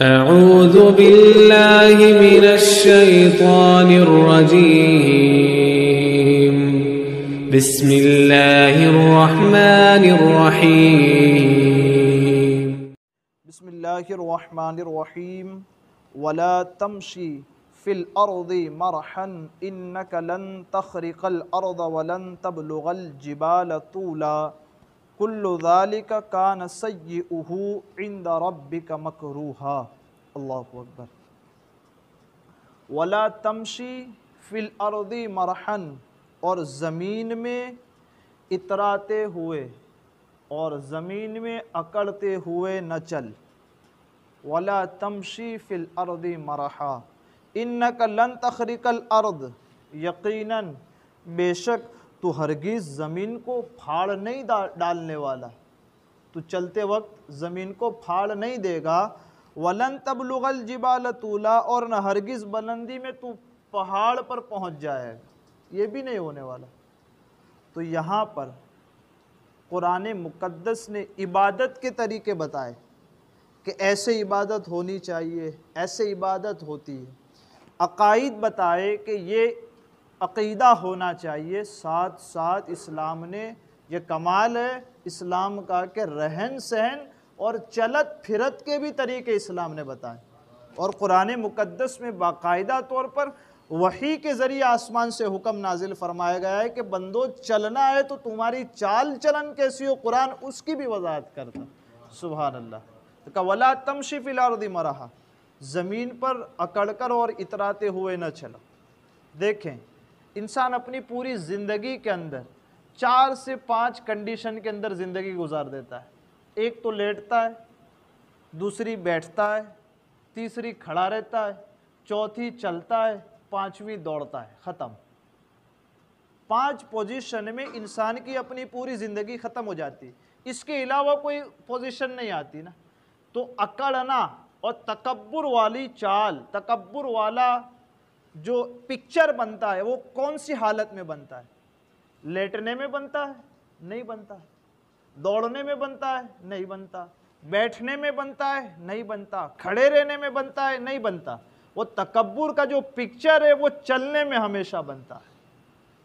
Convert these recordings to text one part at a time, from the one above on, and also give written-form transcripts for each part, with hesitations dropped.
أعوذ بالله من الشيطان الرجيم بسم الله الرحمن الرحيم بسم اللہ الرحمن الرحیم ولا تمشی فی الارض مرحا انک لن تخرق الارض ولن تبلغ الجبال طولا کل ذالک کان سیئہ عند ربک مکروہا۔ اللہ اکبر۔ ولا تمشی فی الارض مرحا، اور زمین میں اتراتے ہوئے اور زمین میں اکڑتے ہوئے نہ چل۔ وَلَا تَمْشِي فِي الْأَرْضِ مَرَحًا إِنَّكَ لَن تَخْرِقَ الْأَرْضِ، یقیناً بے شک تو ہرگز زمین کو پھاڑ نہیں ڈالنے والا، تو چلتے وقت زمین کو پھاڑ نہیں دے گا۔ وَلَن تَبْلُغَ الْجِبَالَ طُولًا، اور نہ ہرگز بلندی میں تو پہاڑ پر پہنچ جائے گا، یہ بھی نہیں ہونے والا۔ تو یہاں پر قرآن مقدس نے عبادت کے طریقے بتائے کہ ایسے عبادت ہونی چاہیے، ایسے عبادت ہوتی ہے۔ عقائد بتائے کہ یہ عقیدہ ہونا چاہیے، ساتھ ساتھ اسلام نے یہ کمال ہے اسلام کا کہ رہن سہن اور چلت پھرت کے بھی طریقے اسلام نے بتائے، اور قرآن مقدس میں باقاعدہ طور پر وحی کے ذریعے آسمان سے حکم نازل فرمایا گیا ہے کہ بندو چلنا ہے تو تمہاری چال چلن کیسی ہو، قرآن اس کی بھی وضاحت کرتا۔ سبحان اللہ۔ کہ وَلَا تَمْشِ فِي الْأَرْضِ مَرَحًا، زمین پر اکڑ کر اور اتراتے ہوئے نہ چلو۔ دیکھیں انسان اپنی پوری زندگی کے اندر 4 سے 5 کنڈیشن کے اندر زندگی گزار دیتا ہے۔ ایک تو لیٹتا ہے، دوسری بیٹھتا ہے، تیسری کھڑا رہتا ہے، چوتھی چلتا ہے، 5ویں دوڑتا ہے، ختم۔ 5 پوزیشن میں انسان کی اپنی پوری زندگی ختم ہو جاتی ہے، اس کے علاوہ کوئی پوزیشن نہیں آتی نا۔ تو اکڑنا اور تکبر والی چال، تکبر والا جو پکچر بنتا ہے وہ کون سی حالت میں بنتا ہے؟ لیٹنے میں بنتا ہے؟ نہیں بنتا۔ دوڑنے میں بنتا ہے؟ نہیں بنتا۔ بیٹھنے میں بنتا ہے؟ نہیں بنتا۔ کھڑے رہنے میں بنتا ہے؟ نہیں بنتا۔ وہ تکبر کا جو پکچر ہے وہ چلنے میں ہمیشہ بنتا ہے۔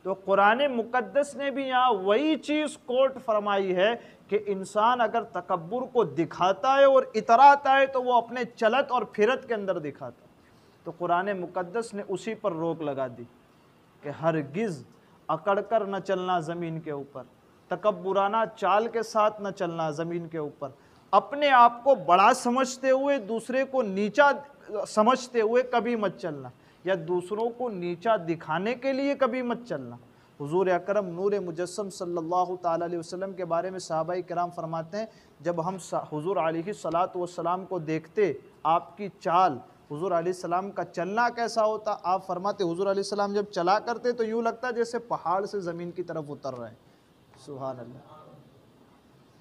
تو قرآن مقدس نے بھی یہاں وہی چیز کوٹ فرمائی ہے کہ انسان اگر تکبر کو دکھاتا ہے اور اتراتا ہے تو وہ اپنے چلت اور پھرت کے اندر دکھاتا ہے۔ تو قرآن مقدس نے اسی پر روک لگا دی کہ ہرگز اکڑ کر نہ چلنا زمین کے اوپر، تکبرانہ چال کے ساتھ نہ چلنا زمین کے اوپر، اپنے آپ کو بڑا سمجھتے ہوئے دوسرے کو نیچا سمجھتے ہوئے کبھی مت چلنا، یا دوسروں کو نیچا دکھانے کے لیے کبھی مت چلنا۔ حضور اکرم نور مجسم صلی اللہ تعالیٰ علیہ وسلم کے بارے میں صحابہ کرام فرماتے ہیں جب ہم حضور علیہ السلام کو دیکھتے، آپ کی چال، حضور علیہ السلام کا چلنا کیسا ہوتا، آپ فرماتے حضور علیہ السلام جب چلا کرتے تو یوں لگتا جیسے پہاڑ سے زمین کی طرف اتر رہے ہیں۔ سبحان اللہ،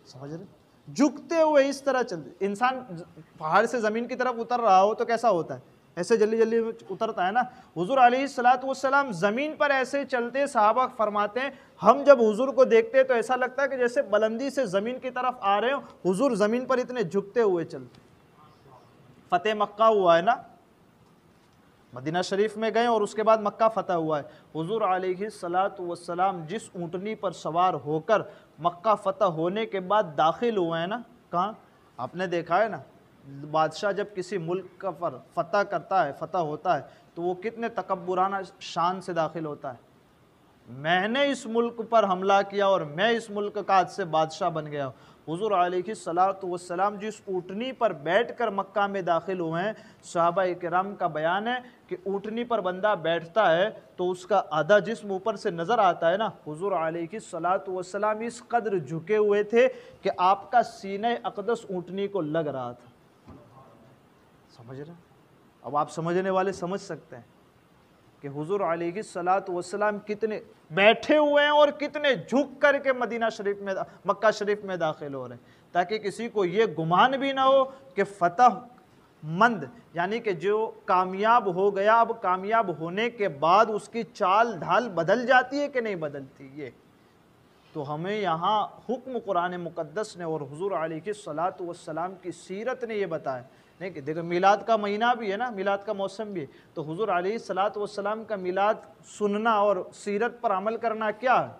سمجھ رہے؟ جھکتے ہوئے اس طرح چلتے۔ انسان پہاڑ سے زمین کی طرف اتر رہا ہو تو کیسا ہوتا ہے؟ ایسے جلدی جلدی اترتا ہے نا۔ حضور علیہ السلام زمین پر ایسے چلتے، صحابہ فرماتے ہیں ہم جب حضور کو دیکھتے تو ایسا لگتا ہے کہ جیسے بلندی سے زمین کی طرف آ رہے ہوں، حضور زمین پر اتنے جھکتے ہوئے چلتے۔ فتح مکہ ہوا ہے نا، مدینہ شریف میں گئے اور اس کے بعد مکہ فتح ہوا ہے۔ حضور علیہ السلام جس اونٹنی پر سوار ہو کر مکہ فتح ہونے کے بعد داخل ہوئے ہیں نا، کہاں؟ آپ نے دیکھا ہے نا، بادشاہ جب کسی ملک پر فتح کرتا ہے، فتح ہوتا ہے تو وہ کتنے تکبرانہ شان سے داخل ہوتا ہے۔ میں نے اس ملک پر حملہ کیا اور میں اس ملک کا آج سے بادشاہ بن گیا ہوں۔ حضور علیہ السلام جس اونٹنی پر بیٹھ کر مکہ میں داخل ہوئے ہیں، صحابہ کرام کا بیان ہے کہ اونٹنی پر بندہ بیٹھتا ہے تو اس کا آدھا جسم اوپر سے نظر آتا ہے نا۔ حضور علیہ السلام اس قدر جھکے ہوئے تھے کہ آپ کا سینہ اقدس اونٹنی کو لگ رہا تھا۔ سمجھ رہے ہیں؟ اب آپ سمجھنے والے سمجھ سکتے ہیں کہ حضور علیہ السلام کتنے بیٹھے ہوئے ہیں اور کتنے جھک کر کے مکہ شریف میں داخل ہو رہے ہیں، تاکہ کسی کو یہ گمان بھی نہ ہو کہ فتح مند یعنی کہ جو کامیاب ہو گیا، اب کامیاب ہونے کے بعد اس کی چال ڈھال بدل جاتی ہے کہ نہیں بدلتی۔ یہ تو ہمیں یہاں حکم قرآن مقدس نے اور حضور علیہ السلام کی سیرت نے یہ بتایا نہیں کہ دیکھو میلاد کا مہینہ بھی ہے نا، میلاد کا موسم بھی ہے، تو حضور علیہ الصلاۃ والسلام کا میلاد سننا اور سیرت پر عمل کرنا کیا ہے؟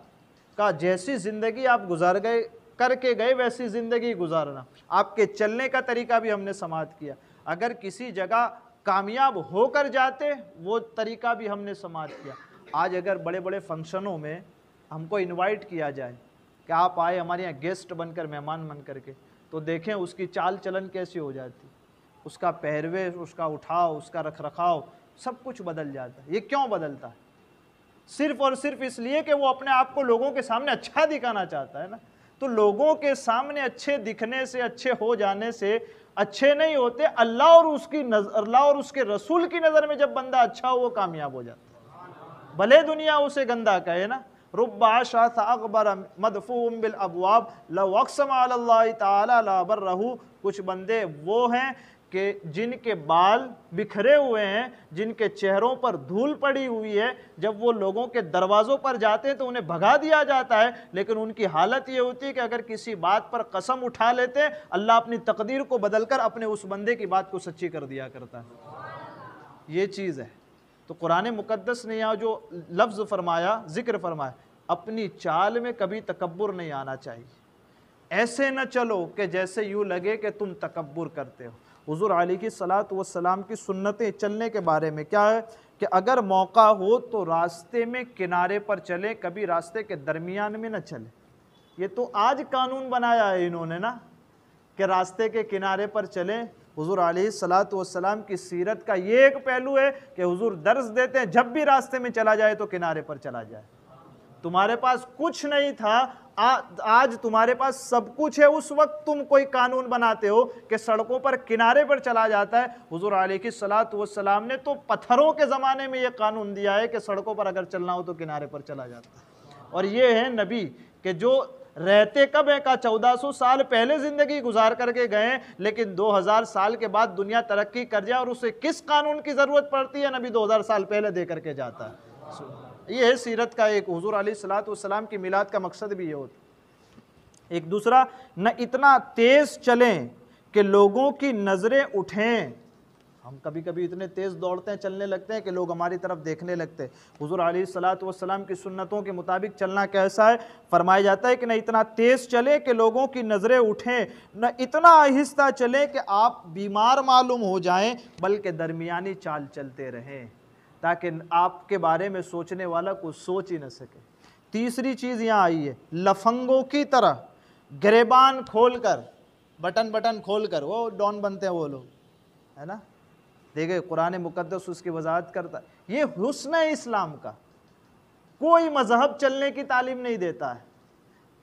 کہا جیسی زندگی آپ گزار گئے کر کے گئے ویسی زندگی گزارنا. آپ کے چلنے کا طریقہ بھی ہم نے سماعت کیا. اگر کسی جگہ کامیاب ہو کر جاتے وہ طریقہ بھی ہم نے سماعت کیا. آج اگر بڑے بڑے فنکشنوں میں ہم کو انوائٹ کیا جائے کہ آپ آئے ہمارے یہاں گیسٹ بن کر، مہمان بن کر کے، تو دیکھیں اس کی چال چلن کیسی ہو جاتی، اس کا پہروے، اس کا اٹھاؤ، اس کا رکھ رکھاؤ، سب کچھ بدل جاتا ہے. یہ کیوں بدلتا ہے؟ صرف اور صرف اس لیے کہ وہ اپنے آپ کو لوگوں کے سامنے اچھا دکھانا چاہتا ہے نا. تو لوگوں کے سامنے اچھے دکھنے سے، اچھے ہو جانے سے اچھے نہیں ہوتے. اللہ اور اس کے رسول کی نظر میں جب بندہ اچھا ہو وہ کامیاب ہو جاتا ہے، بھلے دنیا اسے گندا کہے نا. رب اشعث اغبر مدفوع بالابواب لو اقسم علی اللہ تعالی لا برہ. کچھ بندے وہ ہیں کہ جن کے بال بکھرے ہوئے ہیں، جن کے چہروں پر دھول پڑی ہوئی ہے، جب وہ لوگوں کے دروازوں پر جاتے ہیں تو انہیں بھگا دیا جاتا ہے، لیکن ان کی حالت یہ ہوتی ہے کہ اگر کسی بات پر قسم اٹھا لیتے ہیں اللہ اپنی تقدیر کو بدل کر اپنے اس بندے کی بات کو سچی کر دیا کرتا ہے. یہ چیز ہے. تو قرآن مقدس نے یہاں جو لفظ فرمایا، ذکر فرمایا، اپنی چال میں کبھی تکبر نہیں آنا چاہیے. ایسے نہ چلو کہ جیسے یوں لگے کہ تم تکبر کرتے ہو. حضور علیہ الصلاۃ والسلام کی سنتیں چلنے کے بارے میں کیا ہے کہ اگر موقع ہو تو راستے میں کنارے پر چلیں، کبھی راستے کے درمیان میں نہ چلیں. یہ تو آج قانون بنایا ہے انہوں نے نا کہ راستے کے کنارے پر چلیں. حضور علیہ الصلاۃ والسلام کی سیرت کا یہ ایک پہلو ہے کہ حضور درس دیتے ہیں جب بھی راستے میں چلا جائے تو کنارے پر چلا جائے. تمہارے پاس کچھ نہیں تھا، آج تمہارے پاس سب کچھ ہے. اس وقت تم کوئی قانون بناتے ہو کہ سڑکوں پر کنارے پر چلا جاتا ہے. حضور علیہ الصلاۃ والسلام نے تو پتھروں کے زمانے میں یہ قانون دیا ہے کہ سڑکوں پر اگر چلنا ہو تو کنارے پر چلا جاتا ہے. اور یہ ہے نبی کہ جو رہتے کب ہیں کا 1400 سال پہلے زندگی گزار کر کے گئے ہیں، لیکن 2000 سال کے بعد دنیا ترقی کر جائے اور اسے کس قانون کی ضرورت پڑتی ہے نبی 2000 سال پہلے دے کر کے جاتا ہے. یہ ہے سیرت کا ایک. حضور علیہ الصلاۃ والسلام کی میلاد کا مقصد بھی یہ ہوتا. ایک دوسرا، نہ اتنا تیز چلیں کہ لوگوں کی نظریں اٹھیں. ہم کبھی کبھی اتنے تیز دوڑتے ہیں، چلنے لگتے ہیں کہ لوگ ہماری طرف دیکھنے لگتے ہیں. حضور علیہ الصلاۃ والسلام کی سنتوں کے مطابق چلنا کیسا ہے؟ فرمایا جاتا ہے کہ نہ اتنا تیز چلیں کہ لوگوں کی نظریں اٹھیں، نہ اتنا آہستہ چلیں کہ آپ بیمار معلوم ہو جائیں، بلکہ درمیانی چال چلتے رہیں تاکہ آپ کے بارے میں سوچنے والا کچھ سوچ ہی نہ سکے. تیسری چیز یہاں آئی ہے، لفنگوں کی طرح گریبان کھول کر، بٹن کھول کر، وہ ڈان بنتے ہیں وہ لوگ، ہے نا. دیکھیں قرآن مقدس اس کی وضاحت کرتا ہے. یہ حسن ہے اسلام کا. کوئی مذہب چلنے کی تعلیم نہیں دیتا ہے،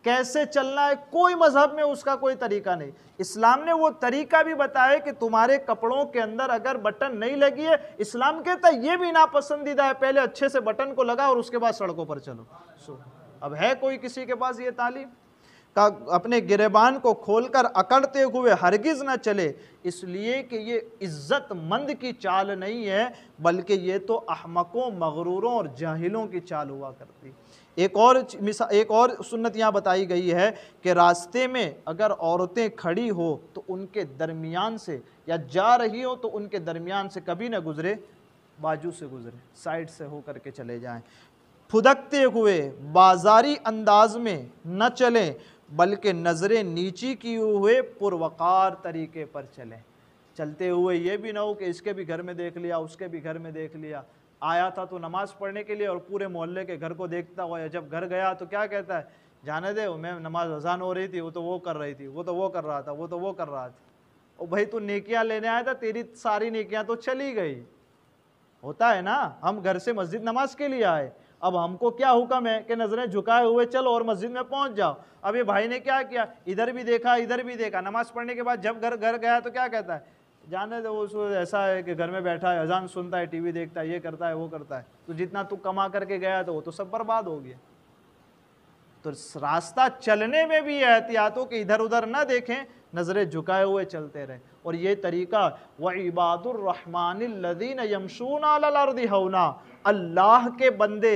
کیسے چلنا ہے کوئی مذہب میں اس کا کوئی طریقہ نہیں. اسلام نے وہ طریقہ بھی بتایا کہ تمہارے کپڑوں کے اندر اگر بٹن نہیں لگی ہے، اسلام کہتا ہے یہ بھی ناپسندیدہ ہے، پہلے اچھے سے بٹن کو لگا اور اس کے بعد سڑکوں پر چلو. اب ہے کوئی کسی کے پاس یہ تعلیم؟ اپنے گریبان کو کھول کر اکڑتے ہوئے ہرگز نہ چلے، اس لیے کہ یہ عزت مند کی چال نہیں ہے، بلکہ یہ تو احمقوں، مغروروں اور جاہلوں کی چال ہوا کرتی. ایک اور سنت یہاں بتائی گئی ہے کہ راستے میں اگر عورتیں کھڑی ہو تو ان کے درمیان سے، یا جا رہی ہو تو ان کے درمیان سے کبھی نہ گزرے، باجو سے گزرے، سائڈ سے ہو کر کے چلے جائیں. پھدکتے ہوئے بازاری انداز میں نہ چلیں، بلکہ نظریں نیچی کیے ہوئے پروقار طریقے پر چلیں. چلتے ہوئے یہ بھی نہ ہو کہ اس کے بھی گھر میں دیکھ لیا، اس کے بھی گھر میں دیکھ لیا. آیا تھا تو نماز پڑھنے کے لیے اور پورے محلے کے گھر کو دیکھتا ہوا، جب گھر گیا تو کیا کہتا ہے، جانے دے، میں نماز اذان ہو رہی تھی، وہ تو وہ کر رہی تھی، وہ تو وہ کر رہا تھا، وہ تو وہ کر رہا تھا. او بھائی تو نیکیاں لینے آیا تھا، تیری ساری نیکیاں تو چلی گئی. ہوتا ہے نا، ہم گھر سے مسجد نماز کے لیے آئے، اب ہم کو کیا حکم ہے کہ نظریں جھکائے ہوئے چلو اور مسجد میں پہنچ جاؤ. اب یہ بھائی نے کیا کیا، ادھر بھی دیکھا ادھر بھی دیکھا. نماز پڑھنے کے بعد جب گھر گیا تو کیا کہتا ہے، جانے دے، وہ ایسا ہے کہ گھر میں بیٹھا ہے، اذان سنتا ہے، ٹی وی دیکھتا ہے، یہ کرتا ہے وہ کرتا ہے. تو جتنا تو کما کر کے گیا تو وہ تو سب برباد ہو گیا. تو راستہ چلنے میں بھی احتیاط ہو کہ ادھر ادھر نہ دیکھیں، نظریں جھکائے ہوئے چلتے رہیں. اور یہ طریقہ وَعِبَادُ الرَّحْمَنِ الَّذِينَ يَمْشُونَ عَلَى الْأَرْضِ هَوْنًا، اللہ کے بندے،